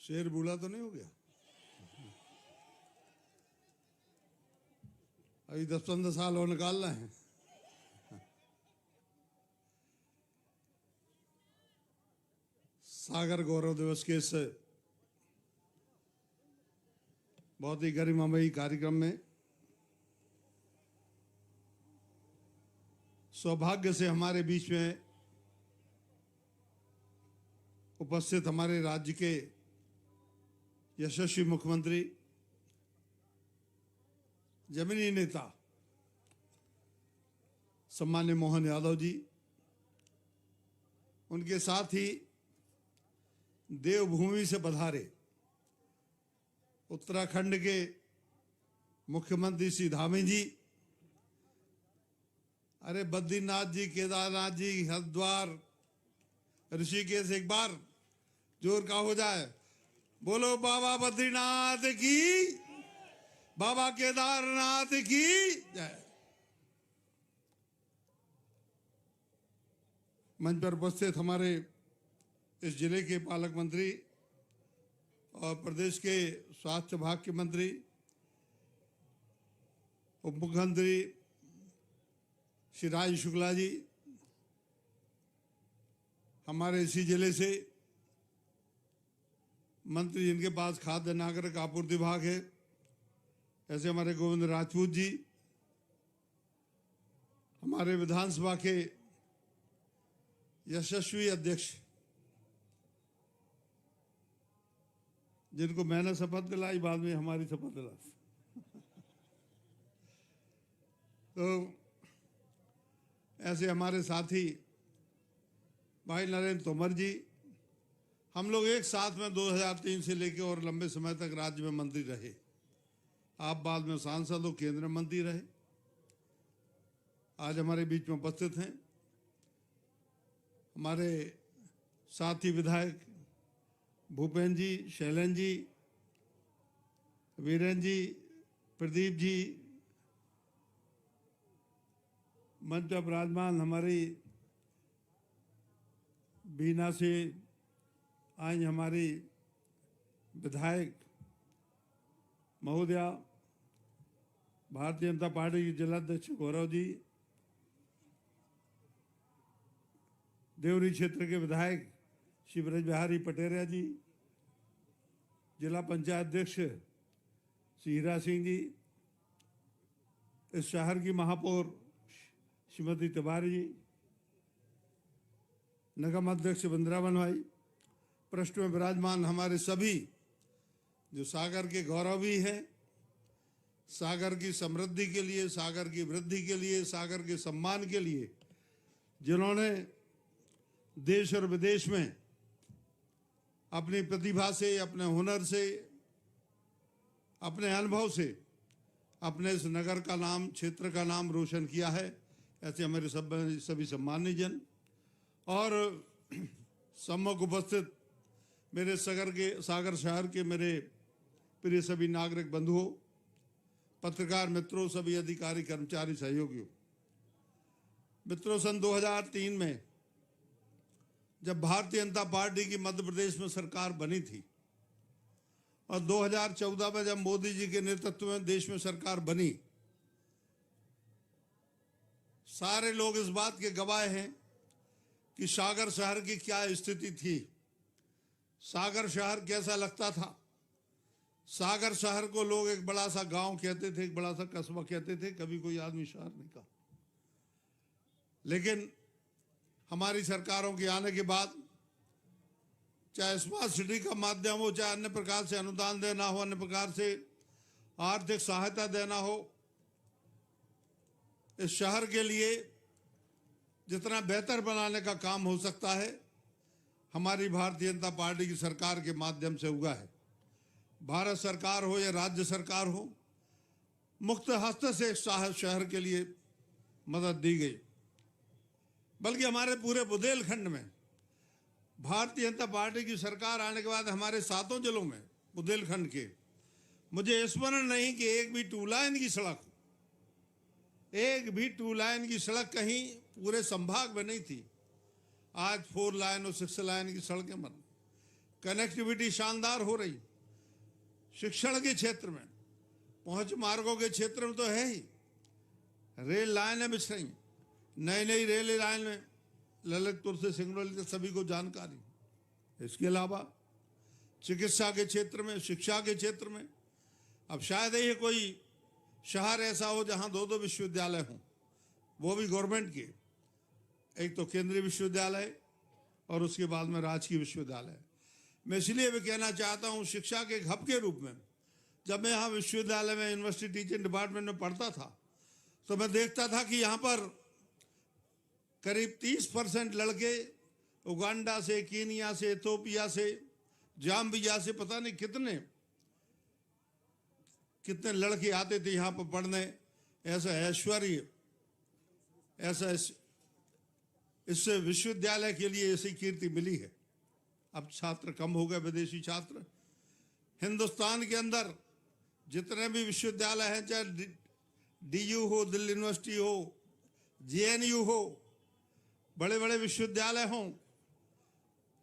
शेर बूढ़ा तो नहीं हो गया? अभी 10-15 साल और निकालना है। सागर गौरव दिवस के इस बहुत ही गरिमामयी कार्यक्रम में सौभाग्य से हमारे बीच में उपस्थित हमारे राज्य के यशस्वी मुख्यमंत्री, जमीनी नेता सम्मान्य मोहन यादव जी, उनके साथ ही देवभूमि से पधारे उत्तराखंड के मुख्यमंत्री श्री धामी जी, अरे बद्रीनाथ जी, केदारनाथ जी, हरिद्वार, ऋषिकेश, एक बार जोर का हो जाए, बोलो बाबा बद्रीनाथ की, बाबा केदारनाथ की जय। मंच पर उपस्थित हमारे इस जिले के पालक मंत्री और प्रदेश के स्वास्थ्य विभाग के मंत्री, उप मुख्यमंत्री श्री राज शुक्ला जी, हमारे इसी जिले से मंत्री जिनके पास खाद्य नागरिक आपूर्ति विभाग है, ऐसे हमारे गोविंद राजपूत जी, हमारे विधानसभा के यशस्वी अध्यक्ष जिनको मैंने शपथ दिलाई, बाद में हमारी शपथ दिला तो ऐसे हमारे साथी भाई नरेंद्र तोमर जी, हम लोग एक साथ में 2003 से लेकर और लंबे समय तक राज्य में मंत्री रहे। आप बाद में सांसद हो, केंद्रीय मंत्री रहे, आज हमारे बीच में उपस्थित हैं हमारे साथी विधायक भूपेंद्र जी, शैलेंद्र जी, वीरेंद्र जी, प्रदीप जी, मंच पर विराजमान हमारी बीना से आज हमारी विधायक महोदया, भारतीय जनता पार्टी के जिलाध्यक्ष गौरव जी, देवरी क्षेत्र के विधायक श्री ब्रज बिहारी पटेरिया जी, जिला पंचायत अध्यक्ष श्री हीरा सिंह जी, इस शहर की महापौर श्रीमती तिवारी जी, निगम अध्यक्ष वृंदावन भाई, पृष्ठ में विराजमान हमारे सभी जो सागर के गौरव भी हैं, सागर की समृद्धि के लिए, सागर की वृद्धि के लिए, सागर के सम्मान के लिए जिन्होंने देश और विदेश में अपनी प्रतिभा से, अपने हुनर से, अपने अनुभव से अपने इस नगर का नाम, क्षेत्र का नाम रोशन किया है, ऐसे हमारे सभी सम्मानीय जन और सम्मुख उपस्थित मेरे सागर शहर के मेरे प्रिय सभी नागरिक बंधुओं, पत्रकार मित्रों, सभी अधिकारी, कर्मचारी, सहयोगियों। मित्रों, सन 2003 में जब भारतीय जनता पार्टी की मध्य प्रदेश में सरकार बनी थी और 2014 में जब मोदी जी के नेतृत्व में देश में सरकार बनी, सारे लोग इस बात के गवाह हैं कि सागर शहर की क्या स्थिति थी, सागर शहर कैसा लगता था। सागर शहर को लोग एक बड़ा सा गांव कहते थे, एक बड़ा सा कस्बा कहते थे, कभी कोई आदमी शहर नहीं कहा। लेकिन हमारी सरकारों के आने के बाद, चाहे स्मार्ट सिटी का माध्यम हो, चाहे अन्य प्रकार से अनुदान देना हो, अन्य प्रकार से आर्थिक सहायता देना हो, इस शहर के लिए जितना बेहतर बनाने का काम हो सकता है, हमारी भारतीय जनता पार्टी की सरकार के माध्यम से हुआ है। भारत सरकार हो या राज्य सरकार हो, मुक्त हस्त से शहर के लिए मदद दी गई। बल्कि हमारे पूरे बुंदेलखंड में भारतीय जनता पार्टी की सरकार आने के बाद हमारे 7 जिलों में बुंदेलखंड के, मुझे स्मरण नहीं कि एक भी 2 लाइन की सड़क, एक भी 2 लाइन की सड़क कहीं पूरे संभाग में नहीं थी। आज 4 लाइन और 6 लाइन की सड़कें बन, कनेक्टिविटी शानदार हो रही, शिक्षण के क्षेत्र में, पहुंच मार्गों के क्षेत्र में तो है ही, रेल लाइनें बिछ रही, नई नई रेल लाइन में ललितपुर से सिंगरौली तक सभी को जानकारी। इसके अलावा चिकित्सा के क्षेत्र में, शिक्षा के क्षेत्र में, अब शायद ही कोई शहर ऐसा हो जहां दो दो विश्वविद्यालय हों, वो भी गवर्नमेंट के, एक तो केंद्रीय विश्वविद्यालय और उसके बाद में राजकीय विश्वविद्यालय। मैं इसलिए भी कहना चाहता हूं, शिक्षा के एक हब के रूप में, जब मैं यहाँ विश्वविद्यालय में यूनिवर्सिटी टीचिंग डिपार्टमेंट में पढ़ता था तो मैं देखता था कि यहाँ पर करीब 30% लड़के उगांडा से, कीनिया से, इथियोपिया से, जाम्बिया से, पता नहीं कितने लड़के आते थे यहाँ पर पढ़ने। ऐसा ऐश्वर्य, ऐसा इससे विश्वविद्यालय के लिए ऐसी कीर्ति मिली है। अब छात्र कम हो गए, विदेशी छात्र। हिंदुस्तान के अंदर जितने भी विश्वविद्यालय हैं, चाहे DU हो, दिल्ली यूनिवर्सिटी हो, JNU हो, बड़े बड़े विश्वविद्यालय हों,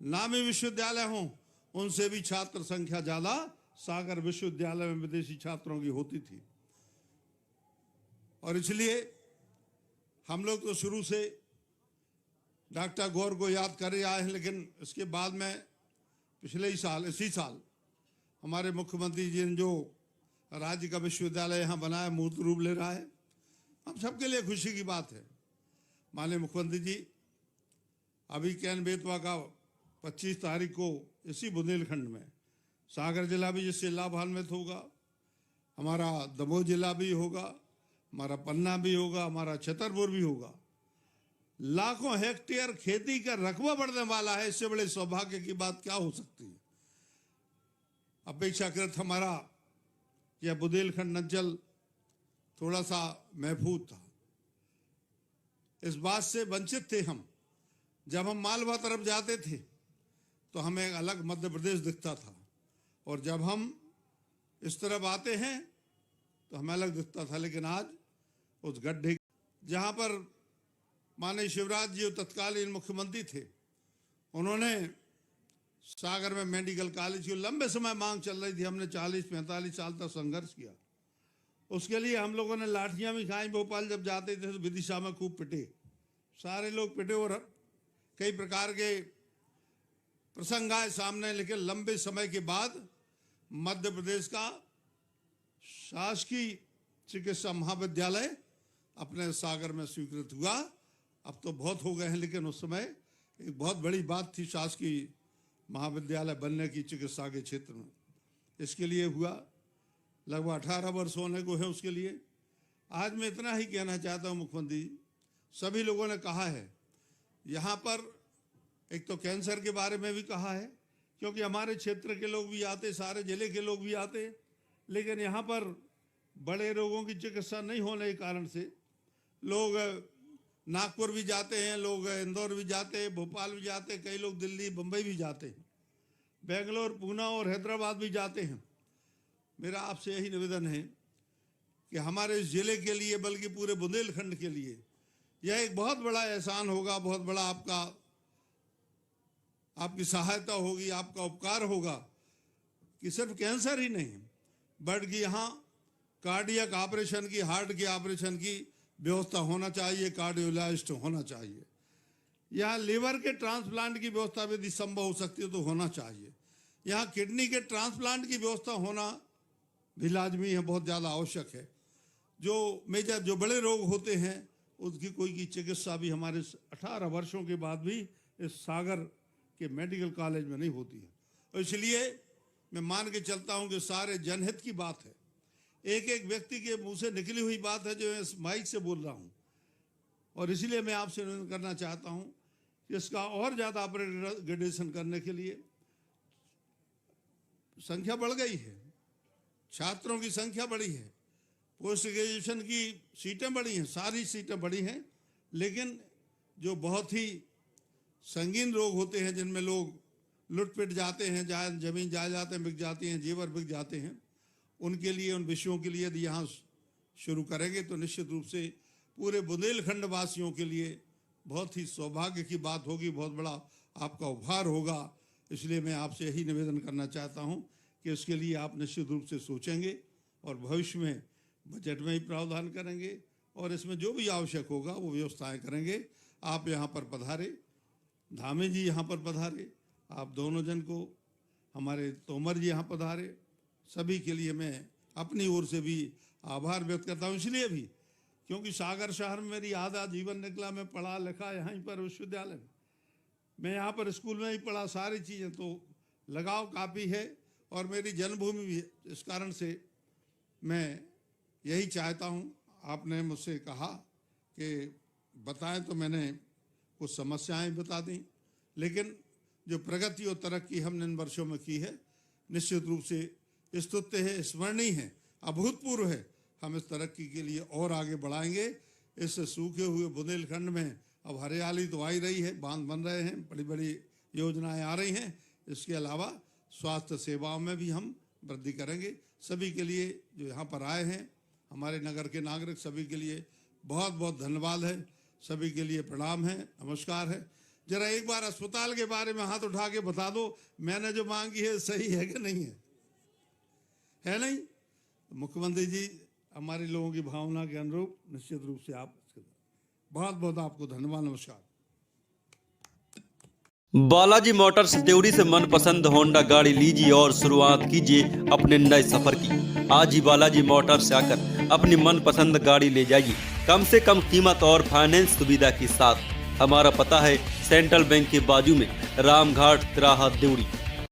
नामी विश्वविद्यालय हों, उनसे भी छात्र संख्या ज्यादा सागर विश्वविद्यालय में विदेशी छात्रों की होती थी। और इसलिए हम लोग तो शुरू से डॉक्टर गौर को याद कर आए हैं, लेकिन इसके बाद में पिछले ही साल, इसी साल हमारे मुख्यमंत्री जी ने जो राज्य का विश्वविद्यालय यहाँ बनाया, मूर्त रूप ले रहा है, हम सबके लिए खुशी की बात है। माननीय मुख्यमंत्री जी अभी कैन बेतवा का 25 तारीख को इसी बुंदेलखंड में, सागर जिला भी जिससे लाभान्वित होगा, हमारा दमोह जिला भी होगा, हमारा पन्ना भी होगा, हमारा छतरपुर भी होगा। लाखों हेक्टेयर खेती का रकबा बढ़ने वाला है। इससे बड़े सौभाग्य की बात क्या हो सकती है। अपेक्षाकृत हमारा यह बुंदेलखंड अंचल थोड़ा सा महफूज था। इस बात से वंचित थे हम। जब हम मालवा तरफ जाते थे तो हमें एक अलग मध्य प्रदेश दिखता था, और जब हम इस तरफ आते हैं तो हमें अलग दिखता था। लेकिन आज उस गड्ढे, जहां पर माननीय शिवराज जी तत्कालीन मुख्यमंत्री थे, उन्होंने सागर में मेडिकल कॉलेज की लंबे समय मांग चल रही थी। हमने 40-45 साल तक संघर्ष किया। उसके लिए हम लोगों ने लाठियां भी खाई। भोपाल जब जाते थे तो विदिशा में खूब पिटे, सारे लोग पिटे और कई प्रकार के प्रसंग आए सामने। लेकिन लंबे समय के बाद मध्य प्रदेश का शासकीय चिकित्सा महाविद्यालय अपने सागर में स्वीकृत हुआ। अब तो बहुत हो गए हैं, लेकिन उस समय एक बहुत बड़ी बात थी शासकीय महाविद्यालय बनने की चिकित्सा के क्षेत्र में। इसके लिए हुआ लगभग 18 वर्ष होने को है उसके लिए। आज मैं इतना ही कहना चाहता हूँ, मुख्यमंत्री सभी लोगों ने कहा है, यहाँ पर एक तो कैंसर के बारे में भी कहा है, क्योंकि हमारे क्षेत्र के लोग भी आते, सारे जिले के लोग भी आते, लेकिन यहाँ पर बड़े रोगों की चिकित्सा नहीं होने के कारण से लोग नागपुर भी जाते हैं, लोग इंदौर भी जाते हैं, भोपाल भी जाते हैं, कई लोग दिल्ली बम्बई भी जाते हैं, बेंगलोर, पूना और हैदराबाद भी जाते हैं। मेरा आपसे यही निवेदन है कि हमारे इस जिले के लिए, बल्कि पूरे बुंदेलखंड के लिए यह एक बहुत बड़ा एहसान होगा, बहुत बड़ा आपकी सहायता होगी, आपका उपकार होगा कि सिर्फ कैंसर ही नहीं, बल्कि यहाँ कार्डियक ऑपरेशन की, हार्ट के ऑपरेशन की व्यवस्था होना चाहिए, कार्डियोलॉजिस्ट होना चाहिए। यहाँ लीवर के ट्रांसप्लांट की व्यवस्था यदि संभव हो सकती है तो होना चाहिए। यहाँ किडनी के ट्रांसप्लांट की व्यवस्था होना भी लाजमी है, बहुत ज़्यादा आवश्यक है। जो बड़े रोग होते हैं उसकी कोई की चिकित्सा भी हमारे 18 वर्षों के बाद भी इस सागर के मेडिकल कॉलेज में नहीं होती है। और इसलिए मैं मान के चलता हूँ कि सारे जनहित की बात है, एक एक व्यक्ति के मुंह से निकली हुई बात है जो इस माइक से बोल रहा हूँ। और इसलिए मैं आपसे निवेदन करना चाहता हूँ कि इसका और ज़्यादा अपग्रेडेशन करने के लिए संख्या बढ़ गई है, छात्रों की संख्या बढ़ी है, पोस्ट ग्रेजुएशन की सीटें बढ़ी हैं, सारी सीटें बढ़ी हैं। लेकिन जो बहुत ही संगीन रोग होते हैं, जिनमें लोग लुटपिट जाते हैं, जमीन जायदादें बिक जाती हैं, जेवर बिक जाते हैं, उनके लिए, उन विषयों के लिए यदि यहाँ शुरू करेंगे तो निश्चित रूप से पूरे बुंदेलखंड वासियों के लिए बहुत ही सौभाग्य की बात होगी, बहुत बड़ा आपका उपहार होगा इसलिए मैं आपसे यही निवेदन करना चाहता हूं कि उसके लिए आप निश्चित रूप से सोचेंगे और भविष्य में बजट में ही प्रावधान करेंगे और इसमें जो भी आवश्यक होगा वो व्यवस्थाएं करेंगे। आप यहाँ पर पधारे, धामी जी यहाँ पर पधारे, आप दोनों जन को, हमारे तोमर जी यहाँ पधारे, सभी के लिए मैं अपनी ओर से भी आभार व्यक्त करता हूँ। इसलिए भी क्योंकि सागर शहर में मेरी आधा जीवन निकला, मैं पढ़ा लिखा यहीं पर विश्वविद्यालय में, मैं यहाँ पर स्कूल में ही पढ़ा, सारी चीज़ें, तो लगाव काफ़ी है और मेरी जन्मभूमि भी है। इस कारण से मैं यही चाहता हूँ, आपने मुझसे कहा कि बताएं तो मैंने कुछ समस्याएं बता दी, लेकिन जो प्रगति और तरक्की हमने इन वर्षों में की है निश्चित रूप से स्तुत्य है, स्मरणीय है, अभूतपूर्व है। हम इस तरक्की के लिए और आगे बढ़ाएंगे। इस सूखे हुए बुंदेलखंड में अब हरियाली तो आ ही रही है, बांध बन रहे हैं, बड़ी बड़ी योजनाएं आ रही हैं। इसके अलावा स्वास्थ्य सेवाओं में भी हम वृद्धि करेंगे। सभी के लिए जो यहाँ पर आए हैं, हमारे नगर के नागरिक, सभी के लिए बहुत बहुत धन्यवाद है, सभी के लिए प्रणाम है, नमस्कार है। जरा एक बार अस्पताल के बारे में हाथ उठा के बता दो, मैंने जो मांगी है सही है कि नहीं है नहीं? मुख्यमंत्री जी हमारे लोगों की भावना के अनुरूप निश्चित रूप से आप, बहुत बहुत आपको धन्यवाद, नमस्कार। बालाजी मोटर्स देवरी से मनपसंद होंडा गाड़ी लीजिए और शुरुआत कीजिए अपने नए सफर की। आज ही बालाजी मोटर्स से आकर अपनी मनपसंद गाड़ी ले जाइए कम से कम कीमत और फाइनेंस सुविधा के साथ। हमारा पता है सेंट्रल बैंक के बाजू में, रामघाट तिराहा, देवरी।